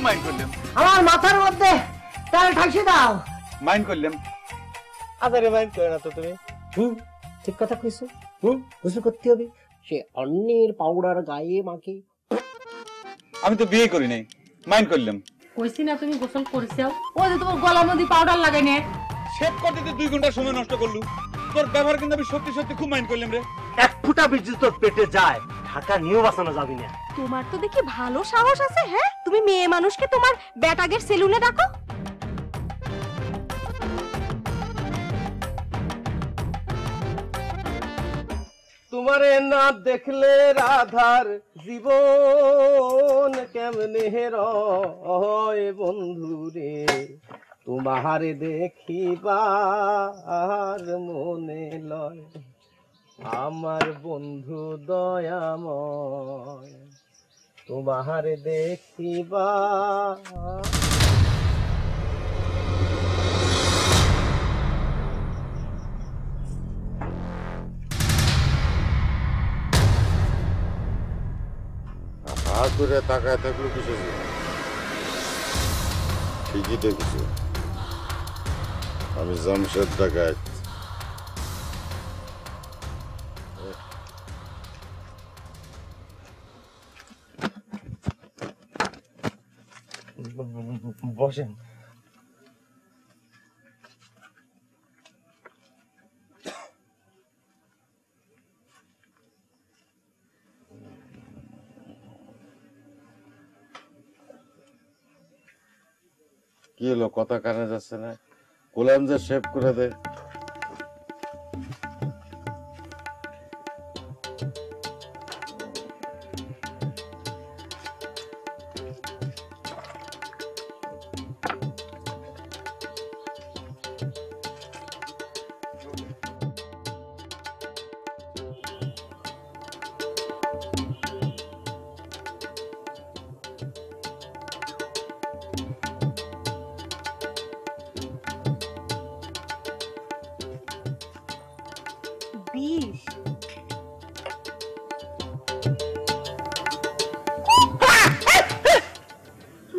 Mind করলাম। আমার মাথার মধ্যে তার ঠাসি দাও। মাইন্ড করলাম। আরে মাইন্ড করে না তো তুমি। ঠিক কথা কইছো। গোসল করতে হবে। সে অন্যের পাউডার গায়ে মাখে। আমি তো বিয়ে করি নাই, মাইন্ড করলাম। কইছি না তুমি গোসল করিছাও? ওই যে তোমার গলার মধ্যে পাউডার লাগাই নে। শেভ করতে তো 2 ঘন্টা সময় নষ্ট করলু। তোর ব্যবহার কিন্তু আমি সত্যি সত্যি খুব মাইন্ড করলাম রে। এক ফুটা বীজ তোর পেটে যায়, ঢাকা নিয়েও বাঁচানো যাবি না। তোমার তো দেখি ভালো সাহস আছে। হ্যাঁ, তুমি মেয়ে মানুষকে তোমার ব্যাটাগের সেলুনে ডাকো। তোমারে না দেখলে রাধার জীবন কেমনে রয় বন্ধু রে, তোমারে দেখিবার মনে লয় আমার বন্ধু দয়াময়, তোমারে দেখিবা। করে তাকায় থাকলো কিছু ঠিকই দেখেছি, আমি জামশেদ ডাকাত। বসেন। কি হলো, কথা কানে যাচ্ছে না? গোলাম যে শেভ করে দেয়।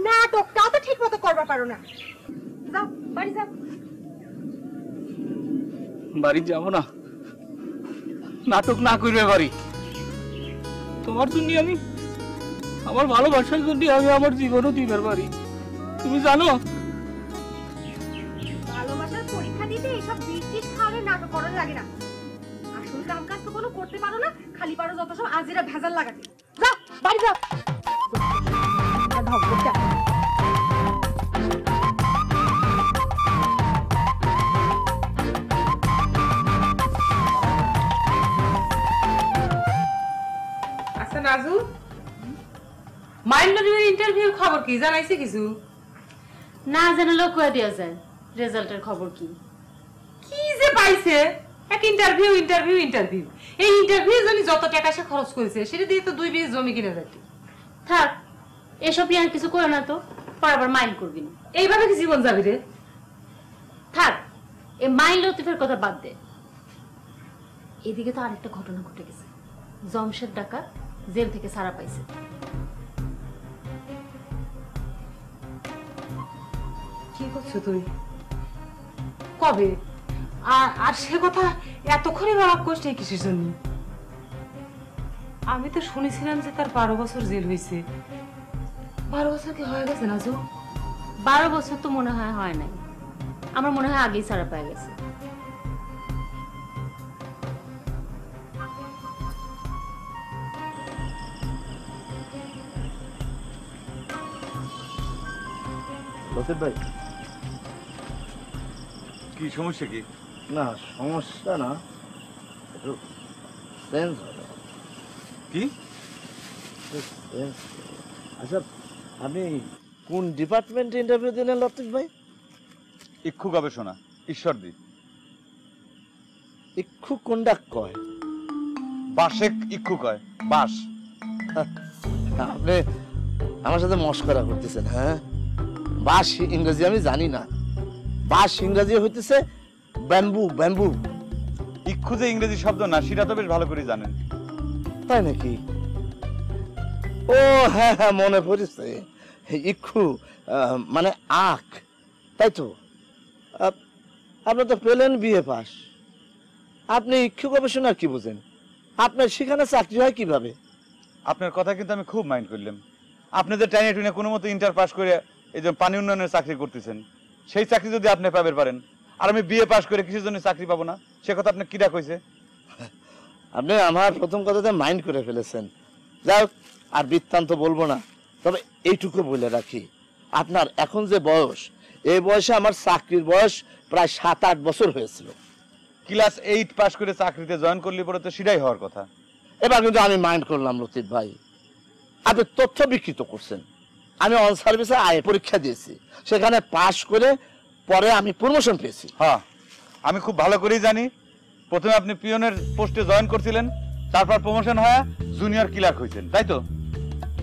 নাটকটাও তো ঠিক মতো করবা পারো না। যাও বাড়ি যাও। বাড়ি যাবো না, নাটক না করবে বাড়ি। তোমার জন্য আমি, আমার ভালোবাসার জন্য আমি আমার জীবনও দিবার বাড়ি। তুমি জানো ভালোবাসার পরীক্ষা দিতে এইসব বৃষ্টির খাওয়ানোর নাটক করার লাগে না। আসল কাম কাজ তো কোনো করতে পারো না, খালি পারো যত সব আজিরা ভেজাল লাগাতে। যাও বাড়ি যাও। আচ্ছা নাজু, মাইন্ডারির ইন্টারভিউ খবর কি জানাইছে কিছু? না জানালেও কয়ে দেওয়া যায় রেজাল্টের খবর কি। কি যে পাইছে, এক ইন্টারভিউ ইন্টারভিউ ইন্টারভিউ। এই ইন্টারভিউ জন্য যত টাকা সে খরচ করেছে সেটা দিয়ে তো 2 বিঘা জমি কিনে যেত। থাক এসব আর কিছু করে না তো, পরে আবার মাইন্ড করবি না। এইভাবে কি জীবন যাবি রে? থাক এই মাইন্ড লতিফের কথা বাদ দে। এদিকে তো আরেকটা ঘটনা ঘটে গেছে, জমশেদ ডাকাত জেল থেকে ছাড়া পাইছে। কি করছো তুই? কবে? আর সে কথা এতক্ষণে বাবা কষ্ট কিসের জন্য? আমি তো শুনেছিলাম যে তার 12 বছর জেল হয়েছে। 12 বছর কি হয়ে গেছে নাজু? 12 বছর তো মনে হয় নাই, আমার মনে হয় আগেই ছাড়া পেয়ে গেছে। লতিফ ভাই, কি সমস্যা? কি না সমস্যা না, একটু সেন্স হবে। কি? আচ্ছা আপনি কোন ডিপার্টমেন্টে ইন্টারভিউ দিলেন লতিফ ভাই? ইক্ষু গবেষণা, ঈশ্বরদী। ইক্ষু কোনটা কয়? বাসেক ইক্ষু কয়, বাস। আপনি আমার সাথে মস্করা করতেছেন? হ্যাঁ, বাস ইংরেজি আমি জানি না, বাস ইংরেজি হইতেছে ব্যাম্বু। ব্যাম্বু ইক্ষু যে ইংরেজি শব্দ না, সেটা তো বেশ ভালো করে জানেন। তাই নাকি? ও হ্যাঁ হ্যাঁ, মনে পড়েছে। ইক্ষু মানে আখ, তাই তো? আপনি তো পেলেন বিএ পাস, আপনি ইক্ষু গবেষণা কি বুঝেন? আপনার সেখানে চাকরি হয় কিভাবে? আপনার কথা কিন্তু আমি খুব মাইন্ড করলাম। আপনি যে টাইনে টুনে কোনো মতো ইন্টার পাস করে এই যে পানি উন্নয়নের চাকরি করতেছেন, সেই চাকরি যদি আপনি পাবেন পারেন, আর আমি বিএ পাস করে কিসের জন্য চাকরি পাবো না, সে কথা আপনি কিরা কইছে? আপনি আমার প্রথম কথাতে মাইন্ড করে ফেলেছেন। যাই হোক, আর বৃত্তান্ত বলবো না, তবে এইটুকু বলে রাখি, আপনার এখন যে বয়স, এই বয়সে আমার চাকরির বয়স প্রায় 7-8 বছর হয়েছিল। ক্লাস 8 পাস করে চাকরিতে জয়েন করলে পরে তো সেটাই হওয়ার কথা। এবার কিন্তু আমি মাইন্ড করলাম লতিফ ভাই, আপনি তথ্য বিকৃত করছেন। আমি অন সার্ভিসে আয় পরীক্ষা দিয়েছি, সেখানে পাশ করে পরে আমি প্রমোশন পেয়েছি। হ্যাঁ, আমি খুব ভালো করেই জানি। প্রথমে আপনি পিয়নের পোস্টে জয়েন করছিলেন, তারপর প্রমোশন হয়ে জুনিয়র ক্লার্ক হয়েছেন, তাই তো?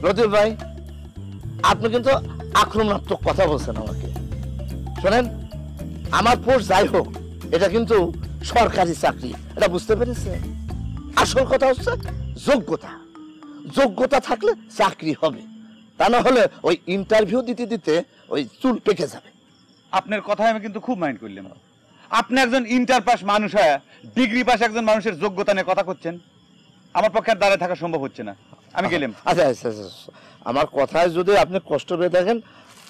লতিফ ভাই, আপনি কিন্তু আক্রমণাত্মক কথা বলছেন আমাকে। শোনেন, আমার পোস্ট যাই হোক, এটা কিন্তু সরকারি চাকরি, এটা বুঝতে পেরেছেন? আসল কথা হচ্ছে যোগ্যতা। যোগ্যতা থাকলে চাকরি হবে, তা না হলে ওই ইন্টারভিউ দিতে দিতে ওই চুল পেকে যাবে। আপনার কথায় আমি কিন্তু খুব মাইন্ড করলাম। আপনি একজন ইন্টার পাস মানুষ হয়ে ডিগ্রি পাস একজন মানুষের যোগ্যতা নিয়ে কথা করছেন, আমার পক্ষে আর দাঁড়িয়ে থাকা সম্ভব হচ্ছে না। আমি গেলাম। আচ্ছা আচ্ছা আচ্ছা, আমার কথায় যদি আপনি কষ্ট পেয়ে থাকেন,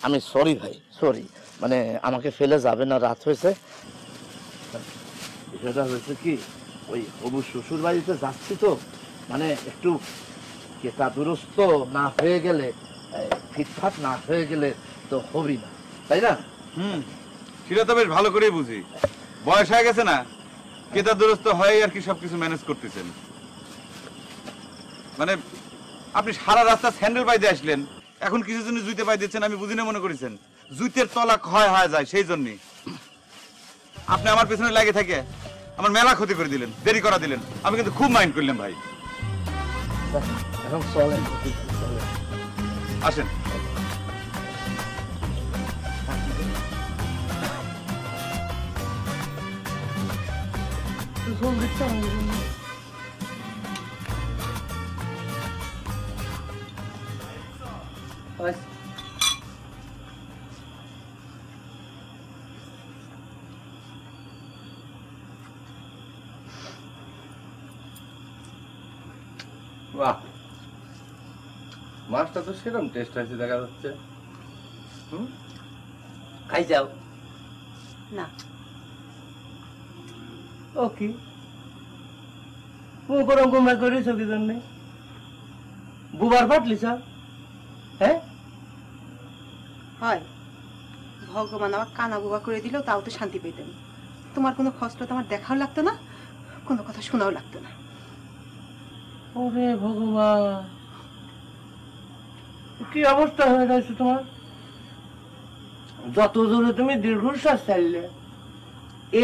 আমি সরি ভাই, সরি। মানে আমাকে ফেলে যাবে না, রাত হয়েছে। বিষয়টা হয়েছে কি, ওই হবু শ্বশুর বাড়িতে যাচ্ছি তো, মানে একটু কেতা দুরস্ত না হয়ে গেলে, ফিটফাট না হয়ে গেলে তো হবি না, তাই না? সেটা তো বেশ ভালো করেই বুঝি। বয়স হয়ে গেছে না, কেতা দুরস্ত হয়ে আর কি সবকিছু ম্যানেজ করতেছেন। মানে আপনি সারা রাস্তা স্যান্ডেল পাইতে আসলেন, এখন কিছু জন্য জুইতে পাই দিচ্ছেন, আমি বুঝি না মনে করেছেন? জুইতের তলা ক্ষয় হয়ে যায়, সেই জন্যই আপনি আমার পেছনে লাগে থাকে আমার মেলা ক্ষতি করে দিলেন, দেরি করা দিলেন। আমি কিন্তু খুব মাইন্ড করলাম ভাই। এখন চলেন, চলেন। আসেন। বাহ, মাছটা তো সেরকম টেস্ট আছে দেখা যাচ্ছে। খাই যাও না। ও কি মুখ গরম গোমরা করেছ কি জন্যে? বুবার ফাটলিস? হ্যাঁ, হয় ভগবান আমার কানা বুবা করে দিল, তাও তো শান্তি পেতাম। তোমার কোনো কষ্ট তো আমার দেখাও লাগতো না, কোনো কথা শোনাও লাগতো না। ওরে ভগবান, কি অবস্থা হয়ে গেছে তোমার! যত জোরে তুমি দীর্ঘশ্বাস ছাড়লে,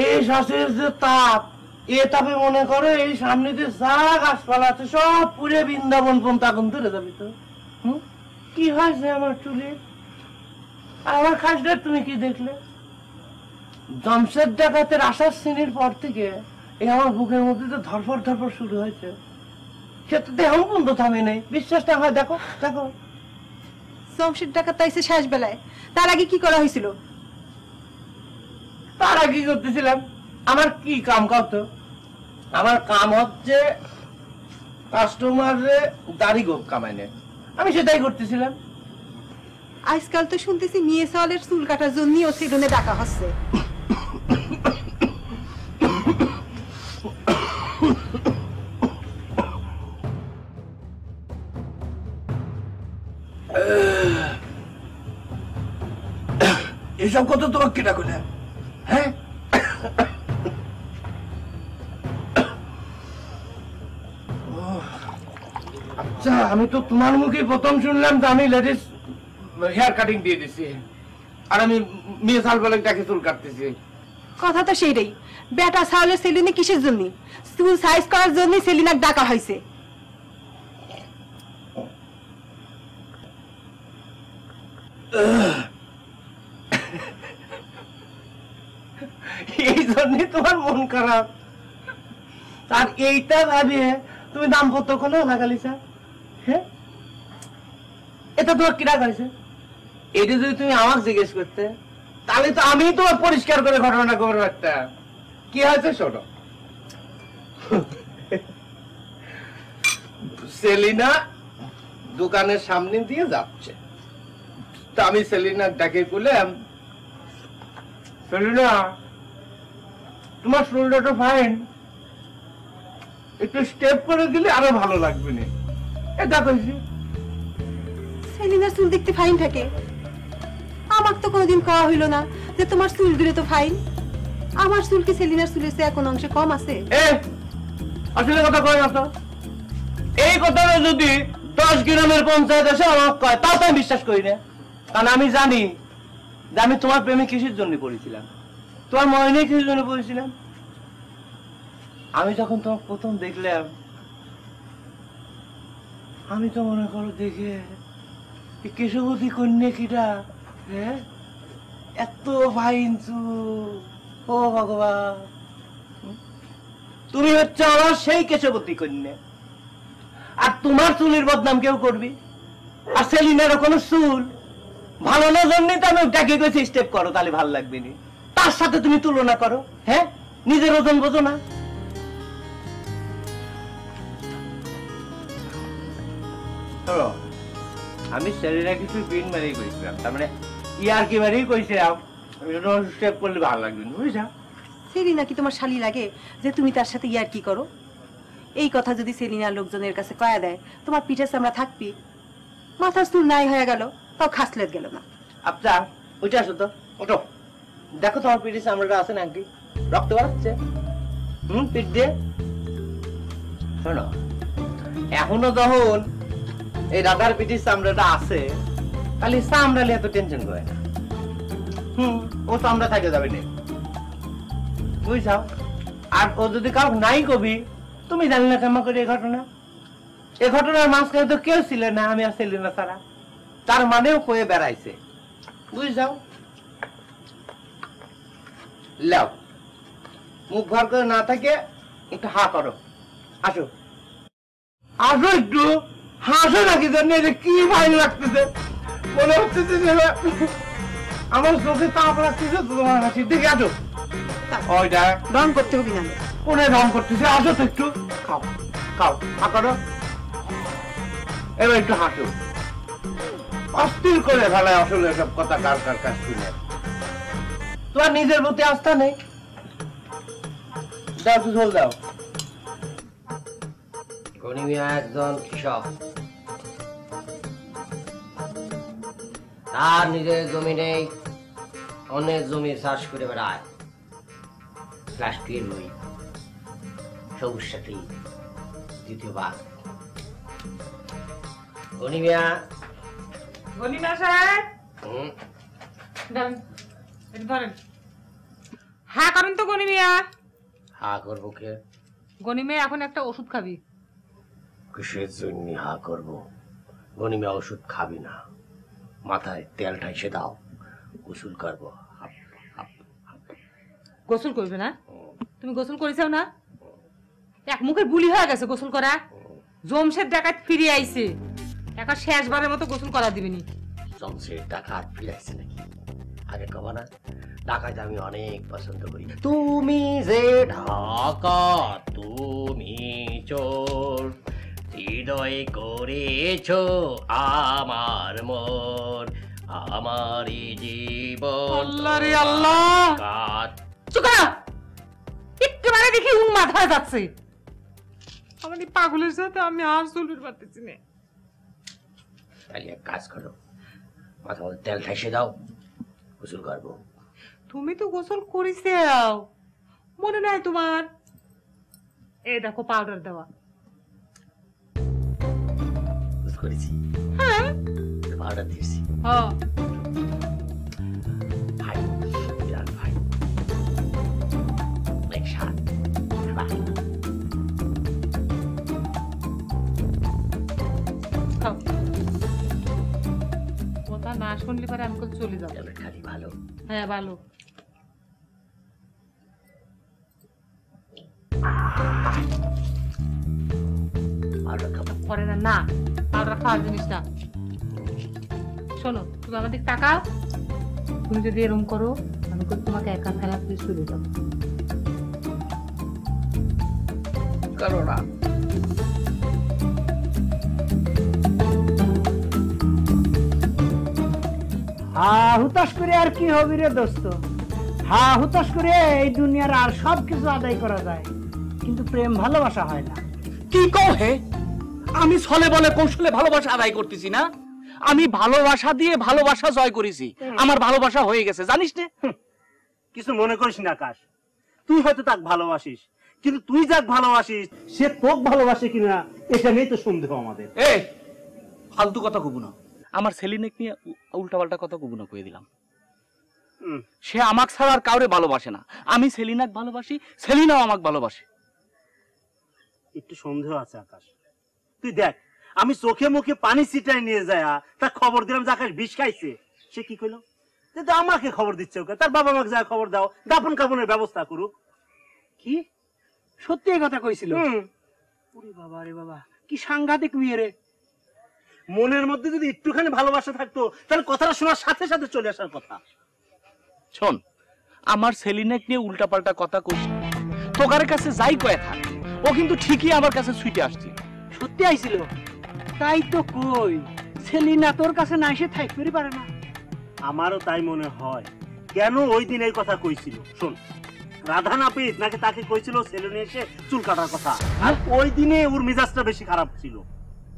এই শ্বাসের যে তাপ, এ তাপে মনে করো এই সামনে যে যা গাছপালা আছে সব পুরে বৃন্দাবন পর্যন্ত আগুন ধরে যাবে তো। কি হয়েছে আমার চুলে? আমার খাসটা তুমি কি দেখলে? জমশেদ ডাকাতের আসার শ্রেণীর পর থেকে এই আমার বুকের মধ্যে তো ধরফর ধরফর শুরু হয়েছে, সে তো দেহ বন্ধ থামে নেই। বিশ্বাসটা হয়, দেখো দেখো। জমশেদ ডাকাত তাইছে শেষ বেলায়, তার আগে কি করা হয়েছিল? তার আগে কি করতেছিলাম? আমার কি কাম করতো? আমার কাম হচ্ছে কাস্টমারে দাড়ি গোপ কামাইনে, আমি সেটাই করতেছিলাম। আজকাল তো শুনতেছি নিয়ে সালের চুল কাটার জন্যও সেলুনে ডাকা হচ্ছে। এসব কথা তোমাকে কেটা করে? হ্যাঁ, আচ্ছা, আমি তো তোমার মুখে প্রথম শুনলাম যে আমি লেডিস হেয়ার কাটিং দিয়ে দিছি, আর আমি মেয়ে সাল বলে তাকে চুল কাটতেছি। কথা তো সেইটাই। বেটা সালের সেলুনে কিসের জন্য? চুল সাইজ করার জন্য সেলিনাক ডাকা হয়েছে। এই জন্যে তোমার মন খারাপ, আর এইটা ভাবে তুমি দাম্পত্য কোনো লাগালিছা? হ্যাঁ, এটা তোমার কিরা গাইছে? এটা যদি তুমি আমাকে জিজ্ঞেস করতে তাহলে তো আমি তোমার পরিষ্কার করে ঘটনাটা খবর রাখতাম। কি হয়েছে শোনো। সেলিনা দোকানের সামনে দিয়ে যাচ্ছে, তা আমি সেলিনার ডাকে বললাম, সেলিনা তোমার শরীরটা ফাইন, একটু স্টেপ করে দিলে আরো ভালো লাগবে না। এটা কইছি। সেলিনার চুল দেখতে ফাইন থাকে? আমার তো কোনোদিন কওয়া হইল না যে তোমার চুলগুলো তো ফাইন। আমার চুল কি সেলিনার চুলের চেয়ে কোন অংশে কম আছে? আসলে কথা কয় না তো। এই কথাটা যদি 10 গ্রামের পঞ্চায়েত এসে আমাকে কয় তাও তো আমি বিশ্বাস করি না। কারণ আমি জানি যে আমি তোমার প্রেমে কিসের জন্য পড়েছিলাম, তোমার মনে নেই কিসের জন্য পড়েছিলাম। আমি যখন তোমাকে প্রথম দেখলাম আমি তো মনে করো দেখে কেশবতী কন্যা কিটা, হ্যাঁ এত ফাইন চুল, ও ভগবান তুমি হচ্ছে আমার সেই কেশবতী কন্যা। আর তোমার চুলের বদনাম কেউ করবি? আর সেলিনারও কোনো চুল ভালো না জন্যই তো আমি ডাকে গেছি স্টেপ করো, তাহলে ভালো লাগবে না। তার সাথে তুমি তুলনা করো, হ্যাঁ নিজের ওজন বোঝো না। আমি সেলিনা কিছু বিন মারি করেছিলাম, তার মানে ইয়ার কি মারি কইছিলাম স্টেপ করলে ভালো লাগবে না, বুঝছা? সেলিনা কি তোমার শালি লাগে যে তুমি তার সাথে ইয়ার কি করো? এই কথা যদি সেলিনার লোকজনের কাছে কয়া দেয় তোমার পিঠে চামড়া থাকবি, মাথার চুল নাই হয়ে গেল তাও খাসলেট গেল না। আচ্ছা ওইটা আসো তো, ওটো দেখো তোমার পিঠে চামড়াটা আছে নাকি, রক্ত বাড়াচ্ছে পিঠ দিয়ে। শোনো এখনো যখন এই রাধার পিঠির চামড়াটা আছে তাহলে চামড়া নিয়ে এত টেনশন করে না। ও চামড়া থাকে যাবে না, বুঝছাও? আর ও যদি কাউ নাই কবি, তুমি জানি না কেমন করে এই ঘটনার মাঝখানে তো কেউ ছিল না, আমি আর সেলিনা ছাড়া, তার মানেও কয়ে বেড়াইছে, বুঝছাও? লাও মুখ ভর করে না থাকে একটু হা করো, আসো আসো একটু হাসো নাকি জানি কি ভাই লাগতেছে, মনে হচ্ছে যে আমার চোখে তাপ লাগতেছে তোমার হাসি দেখে। আসো ওইটা রং করতে হবে না, কোনে রং করতেছে, আসো তো একটু খাও খাও হা করো, এবার একটু হাসো। অস্থির করে ফেলায় আসলে এসব কথা কার কার কাছ শুনে। তোমার নিজের প্রতি আস্থা নেই, দাও তো ঝোল দাও। গনি মিয়া একজন কৃষক, তার নিজের জমি নেই, অনেক জমি চাষ করে বেড়ায়। ক্লাস 2 বই, সবুজ সাথী দ্বিতীয়বার। গনি মিয়া গনিমা সাহেব ধরেন, এটা ধরেন। হ্যাঁ করেন তো গনিমিয়া। হা করবো কে? গনিমিয়া এখন একটা ওষুধ খাবি। কিসের জন্য হা করবো? গনি মিয়া ওষুধ খাবি না, মাথায় তেলটা এসে দাও, গোসল করবো। গোসল করবে না? তুমি গোসল করেছাও না? এক মুখের বুলি হয়ে গেছে গোসল করা। জমশের ডাকাত ফিরে আইছে, এখন শেষবারের মতো গোসল করা দিবেনি। জমশের ডাকাত ফিরে আইছে নাকি? আগে কবা না, ডাকাত আমি অনেক পছন্দ করি। তুমি যে ঢাকা, তুমি চোর, হৃদয় করেছ আমার মোর, আমারই জীবন। আল্লাহ রে আল্লাহ, চুকা একেবারে দেখি উন্মাদ হয়ে যাচ্ছে। আমার এই পাগলের সাথে আমি আর চলতে পারতেছি না। তাহলে এক কাজ করো, মাথা মধ্যে তেল ঠাইসে দাও, গোসল করবো। তুমি তো গোসল করিছাও, মনে নাই তোমার? এই দেখো পাউডার দেওয়া। করেছি, হ্যাঁ পাউডার দিয়েছি। হ্যাঁ ভাই বিরাট ভাই, অনেক স্বাদ। খাও। কথা না শুনলে পরে আমি চলে যাবো। ট্যাবলেট খালি ভালো। হ্যাঁ ভালো। পাউডার খাবো পরে না, না পাউডার খাওয়ার জিনিস না। শোনো, তুমি আমার দিকে তাকাও। তুমি যদি এরকম করো, আমি তো তোমাকে একা ফেলা করে চলে যাবো। করো না। হা হুতাশ করে আর কি হবে রে দোস্ত? হা হুতাশ করে এই দুনিয়ার আর সব কিছু আদায় করা যায়, কিন্তু প্রেম ভালোবাসা হয় না। কি কও হে? আমি ছলে বলে কৌশলে ভালোবাসা আদায় করতেছি না, আমি ভালোবাসা দিয়ে ভালোবাসা জয় করেছি। আমার ভালোবাসা হয়ে গেছে, জানিস না? কিছু মনে করিস না আকাশ, তুই হয়তো তাকে ভালোবাসিস, কিন্তু তুই যাক ভালোবাসিস সে তোকে ভালোবাসে কিনা এটা নিয়ে তো সন্দেহ আমাদের। এ ফালতু কথা কব না, আমার সেলিনেক নিয়ে উল্টাপাল্টা কথা কব না, কয়ে দিলাম। সে আমাকে ছাড়া আর কাউরে ভালোবাসে না। আমি সেলিনাকে ভালোবাসি, সেলিনাও আমাকে ভালোবাসে। একটু সন্দেহ আছে আকাশ। তুই দেখ, আমি চোখে মুখে পানি ছিটাই নিয়ে যায় তা খবর দিলাম যে আকাশ বিষ খাইছে। সে কি কইলো যে আমাকে খবর দিচ্ছে, ওকে তার বাবা মাকে যা খবর দাও, দাপন কাপনের ব্যবস্থা করুক। কি সত্যি এই কথা কইছিল? ওরে বাবা রে বাবা, কি সাংঘাতিক মেয়ে রে। মনের মধ্যে যদি একটুখানি ভালোবাসা থাকতো তাহলে কথাটা শোনার সাথে সাথে চলে আসার কথা। শোন, আমার সেলিনেক নিয়ে উল্টাপাল্টা কথা কইছি, তোকার কাছে যাই কয়ে থাক, ও কিন্তু ঠিকই আমার কাছে ছুটে আসছে। সত্যি আইছিল? তাই তো কই, সেলিনা তোর কাছে না এসে থাকতে পারে না। আমারও তাই মনে হয়। কেন ওই দিন এই কথা কইছিল? শোন, রাধা নাপিত নাকি তাকে কইছিল সেলুনে এসে চুল কাটার কথা, আর ওই দিনে ওর মেজাজটা বেশি খারাপ ছিল।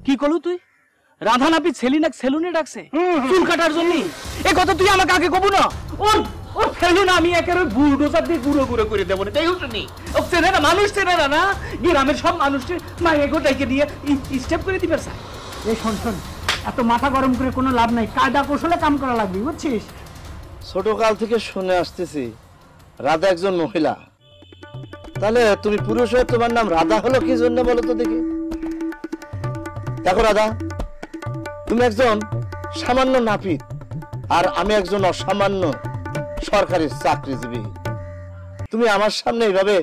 কি করলু তুই? রাধা নাপিত সেলিনাকে সেলুনে ডাকছে চুল কাটার জন্য? এ কথা তুই আমাকে আগে কব না। ওর ফেলুন আমি একেবারে বুলডোজার দিয়ে গুঁড়ো গুঁড়ো করে দেবো না, তাই শুনি? ও চেনে না, মানুষ চেনে না, না গ্রামের সব মানুষকে মাইয়ে গোটাইকে দিয়ে স্টেপ করে দিবে। এই শোন শোন, এত মাথা গরম করে কোনো লাভ নাই, কায়দা কৌশলে কাম করা লাগবে, বুঝছিস? ছোটকাল থেকে শুনে আসতেছি রাধা একজন মহিলা। তাহলে তুমি পুরুষ হয়ে তোমার নাম রাধা হলো কি জন্য বলো তো দেখি? দেখো রাধা, তুমি একজন সামান্য নাপিত আর আমি একজন অসামান্য সরকারি চাকরিজীবী। তুমি আমার সামনে এইভাবে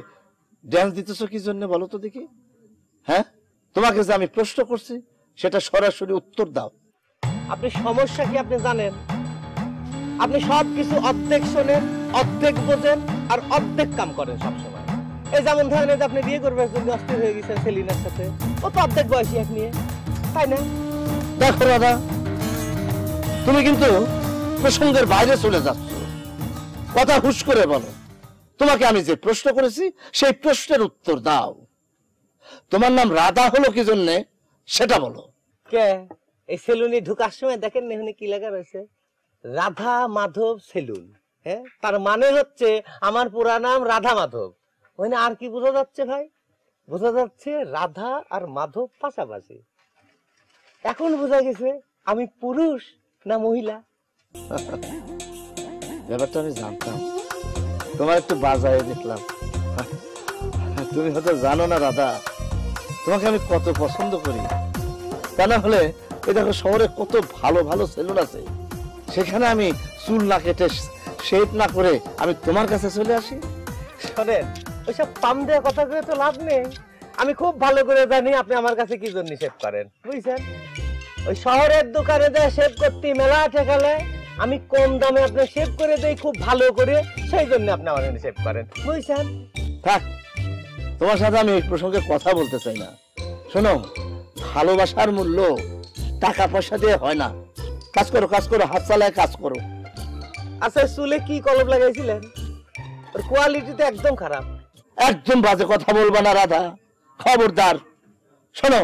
ড্যান্স দিতেছো কি জন্য বলো তো দেখি? হ্যাঁ, তোমাকে যে আমি প্রশ্ন করছি সেটা সরাসরি উত্তর দাও। আপনি সমস্যা কি আপনি জানেন? আপনি সবকিছু অর্ধেক শোনেন, অর্ধেক বোঝেন আর অর্ধেক কাম করেন সবসময়। এই যেমন ধরেন যে আপনি বিয়ে করবার জন্য অস্থির হয়ে গেছেন সেলিনার সাথে, ও তো অর্ধেক বয়সী এক নিয়ে, তাই না? দেখো রাধা, তুমি কিন্তু প্রসঙ্গের বাইরে চলে যাচ্ছ, কথা হুশ করে বলো। তোমাকে আমি যে প্রশ্ন করেছি সেই প্রশ্নের উত্তর দাও। তোমার নাম রাধা হলো কি জন্য সেটা বলো। কে এই সেলুনে ঢুকার সময় দেখেন না এখানে কি লেখা রয়েছে? রাধা মাধব সেলুন। হ্যাঁ, তার মানে হচ্ছে আমার পুরা নাম রাধা মাধব। ওখানে আর কি বোঝা যাচ্ছে ভাই? বোঝা যাচ্ছে রাধা আর মাধব পাশাপাশি। এখন বোঝা গেছে আমি পুরুষ না মহিলা। ব্যাপারটা আমি জানতাম, তোমার একটু বাজায় দেখলাম। তুমি হয়তো জানো না রাধা, তোমাকে আমি কত পছন্দ করি। তা না হলে এই দেখো শহরে কত ভালো ভালো সেলুন আছে, সেখানে আমি চুল না কেটে শেভ না করে আমি তোমার কাছে চলে আসি। শোনেন, ওইসব পাম দেওয়া কথা করে তো লাভ নেই। আমি খুব ভালো করে জানি আপনি আমার কাছে কি জন্য শেভ করেন, বুঝছেন? ওই শহরের দোকানে যায় শেভ করতে মেলা ঠেকালে আমি কম দামে আপনি শেভ করে দেই খুব ভালো করে, সেই জন্য আপনি আমার শেভ করেন, বুঝছেন? থাক, তোমার সাথে আমি এই প্রসঙ্গে কথা বলতে চাই না। শোনো, ভালোবাসার মূল্য টাকা পয়সা দিয়ে হয় না। কাজ করো, কাজ করো, হাত চালায় কাজ করো। আচ্ছা, চুলে কি কলম লাগাইছিলেন? ওর কোয়ালিটি তো একদম খারাপ। একদম বাজে কথা বলবা না রাধা, খবরদার। শোনো,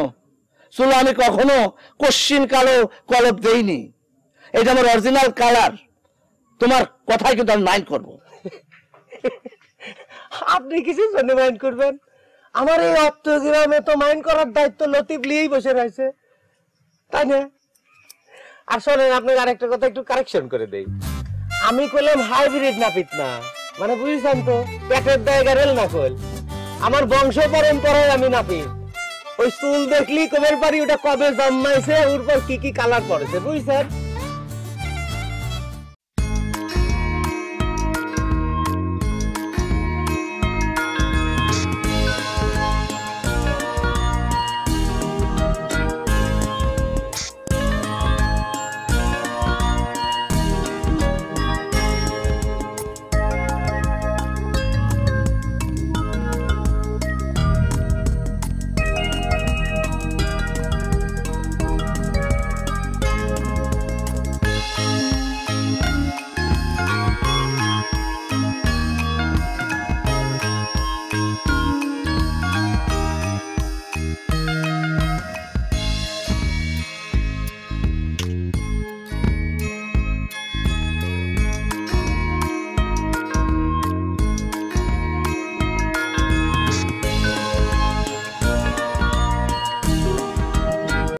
চুলে আমি কখনো কশ্চিন কালো কলপ দেইনি, এটা আমার অরিজিনাল কালার। তোমার কথাই কিন্তু আমি মাইন্ড করবো। আপনি কিছু জন্য মাইন্ড করবেন? আমার এই অত্তগ্রামে তো মাইন্ড করার দায়িত্ব লতিফ লিয়েই বসে রয়েছে, তাই না? আর শোনেন, আপনার আরেকটা কথা একটু কারেকশন করে দেই। আমি কইলাম হাইব্রিড নাপিত না, মানে বুঝছেন তো, পেটের দায়গা রেল না কল। আমার বংশ পরম্পরায় আমি নাপিত। ওই চুল দেখলি কবের পারি ওটা কবে জন্মাইছে, ওর পর কি কি কালার পড়েছে, বুঝছেন?